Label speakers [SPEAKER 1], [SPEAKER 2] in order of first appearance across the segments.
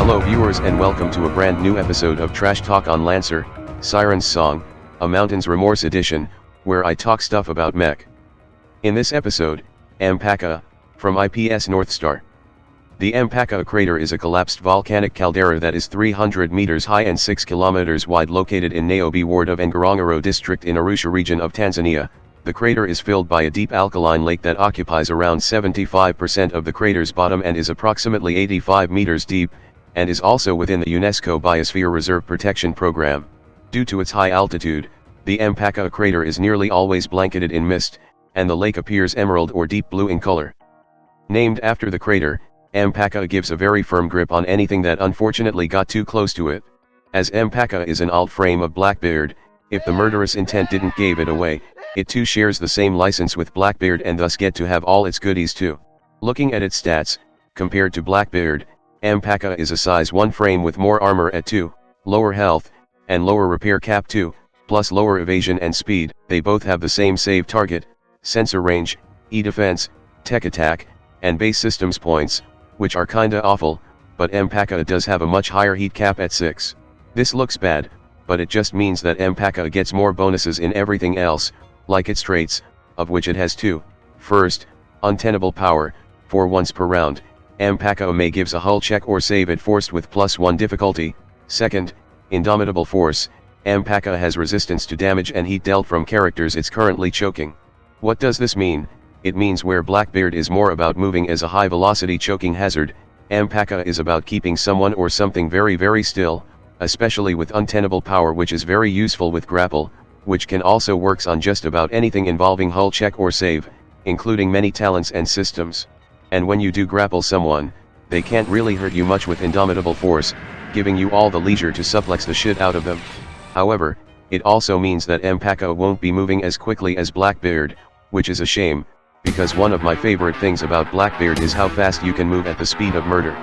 [SPEAKER 1] Hello viewers and welcome to a brand new episode of Trashtalk on Lancer, Siren's Song, a Mountain's Remorse edition, where I talk stuff about mech. In this episode, Empakaai, from IPS North Star. The Empakaai crater is a collapsed volcanic caldera that is 300 meters high and 6 kilometers wide, located in Nairobi ward of Ngorongoro district in Arusha region of Tanzania. The crater is filled by a deep alkaline lake that occupies around 75% of the crater's bottom and is approximately 85 meters deep, and is also within the UNESCO Biosphere Reserve Protection Program. Due to its high altitude, the Empakaai crater is nearly always blanketed in mist, and the lake appears emerald or deep blue in color. Named after the crater, Empakaai gives a very firm grip on anything that unfortunately got too close to it. As Empakaai is an alt frame of Blackbeard, if the murderous intent didn't give it away, it too shares the same license with Blackbeard and thus get to have all its goodies too. Looking at its stats, compared to Blackbeard, Empakaai is a size 1 frame with more armor at 2, lower health, and lower repair cap 2, plus lower evasion and speed. They both have the same save target, sensor range, E-defense, tech attack, and base systems points, which are kinda awful, but Empakaai does have a much higher heat cap at 6. This looks bad, but it just means that Empakaai gets more bonuses in everything else, like its traits, of which it has 2. First, untenable power, 4 once per round. Empakaai may gives a hull check or save it forced with +1 difficulty. Second, indomitable force. Empakaai has resistance to damage and heat dealt from characters it's currently choking. What does this mean? It means where Blackbeard is more about moving as a high velocity choking hazard, Empakaai is about keeping someone or something very still, especially with untenable power, which is very useful with grapple, which can also works on just about anything involving hull check or save, including many talents and systems. And when you do grapple someone, they can't really hurt you much with indomitable force, giving you all the leisure to suplex the shit out of them. However, it also means that Empakaai won't be moving as quickly as Blackbeard, which is a shame, because one of my favorite things about Blackbeard is how fast you can move at the speed of murder.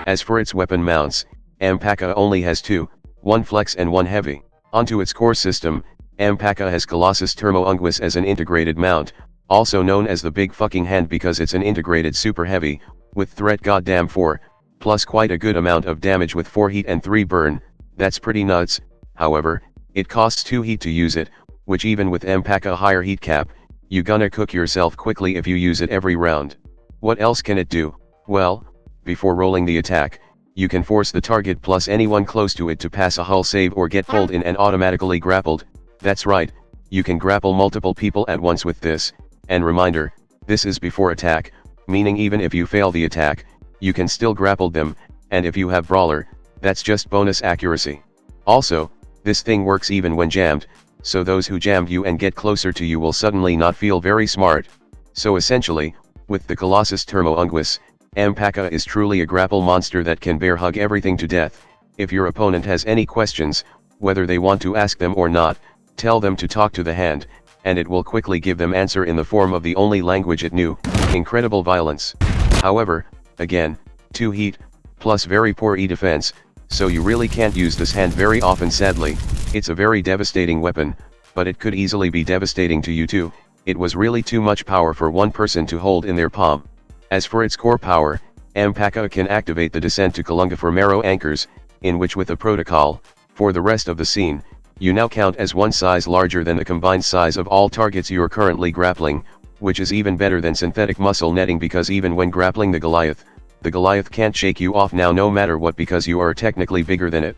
[SPEAKER 1] As for its weapon mounts, Empakaai only has 2, 1 flex and 1 heavy. Onto its core system, Empakaai has Colossus thermo-unguis as an integrated mount, also known as the big fucking hand because it's an integrated super heavy, with threat goddamn 4, plus quite a good amount of damage with 4 heat and 3 burn. That's pretty nuts. However, it costs 2 heat to use it, which even with Empakaai higher heat cap, you gonna cook yourself quickly if you use it every round. What else can it do? Well, before rolling the attack, you can force the target plus anyone close to it to pass a hull save or get pulled in and automatically grappled. That's right, you can grapple multiple people at once with this. And reminder, this is before attack, meaning even if you fail the attack, you can still grapple them, and if you have brawler, that's just bonus accuracy. Also, this thing works even when jammed, so those who jammed you and get closer to you will suddenly not feel very smart. So essentially, with the Colossus thermo-unguis, Empakaai is truly a grapple monster that can bear hug everything to death. If your opponent has any questions, whether they want to ask them or not, tell them to talk to the hand, and it will quickly give them answer in the form of the only language it knew, incredible violence. However, again, 2 heat, plus very poor E-defense, so you really can't use this hand very often sadly. It's a very devastating weapon, but it could easily be devastating to you too. It was really too much power for one person to hold in their palm. As for its core power, Empakaai can activate the descent to Kalunga for Marrow anchors, in which with a protocol, for the rest of the scene, you now count as 1 size larger than the combined size of all targets you are currently grappling, which is even better than synthetic muscle netting because even when grappling the Goliath can't shake you off now no matter what because you are technically bigger than it.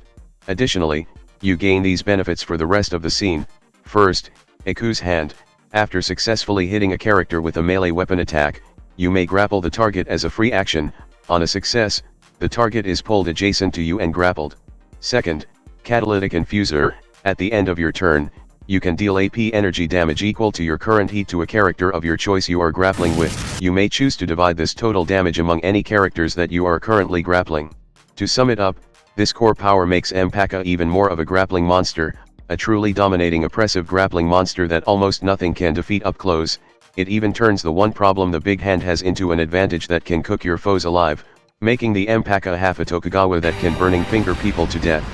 [SPEAKER 1] Additionally, you gain these benefits for the rest of the scene. First, Iku's hand. After successfully hitting a character with a melee weapon attack, you may grapple the target as a free action. On a success, the target is pulled adjacent to you and grappled. Second, Catalytic Infuser. At the end of your turn, you can deal AP energy damage equal to your current heat to a character of your choice you are grappling with. You may choose to divide this total damage among any characters that you are currently grappling. To sum it up, this core power makes Empakaai even more of a grappling monster, a truly dominating oppressive grappling monster that almost nothing can defeat up close. It even turns the one problem the big hand has into an advantage that can cook your foes alive, making the Empakaai half a Tokugawa that can burning finger people to death.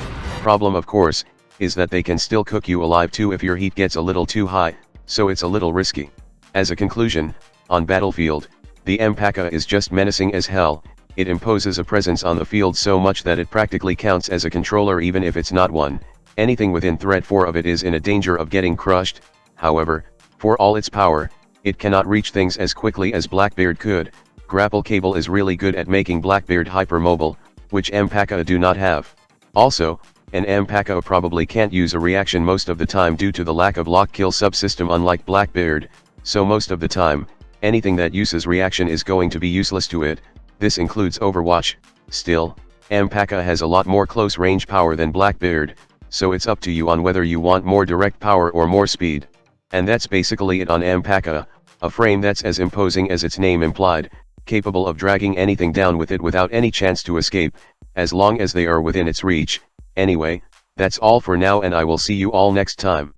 [SPEAKER 1] Problem of course, is that they can still cook you alive too if your heat gets a little too high, so it's a little risky. As a conclusion, on battlefield, the Empakaai is just menacing as hell, it imposes a presence on the field so much that it practically counts as a controller even if it's not one. Anything within threat 4 of it is in a danger of getting crushed. However, for all its power, it cannot reach things as quickly as Blackbeard could. Grapple Cable is really good at making Blackbeard hypermobile, which Empakaai do not have. Also, an Empakaai probably can't use a reaction most of the time due to the lack of lock-kill subsystem unlike Blackbeard, so most of the time, anything that uses reaction is going to be useless to it. This includes Overwatch. Still, Empakaai has a lot more close range power than Blackbeard, so it's up to you on whether you want more direct power or more speed. And that's basically it on Empakaai, a frame that's as imposing as its name implied, capable of dragging anything down with it without any chance to escape, as long as they are within its reach. Anyway, that's all for now and I will see you all next time.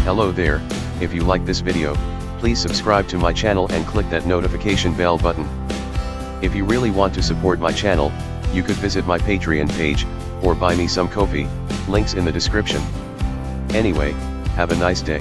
[SPEAKER 1] Hello there, if you like this video, please subscribe to my channel and click that notification bell button. If you really want to support my channel, you could visit my Patreon page, or buy me some coffee, links in the description. Anyway, have a nice day.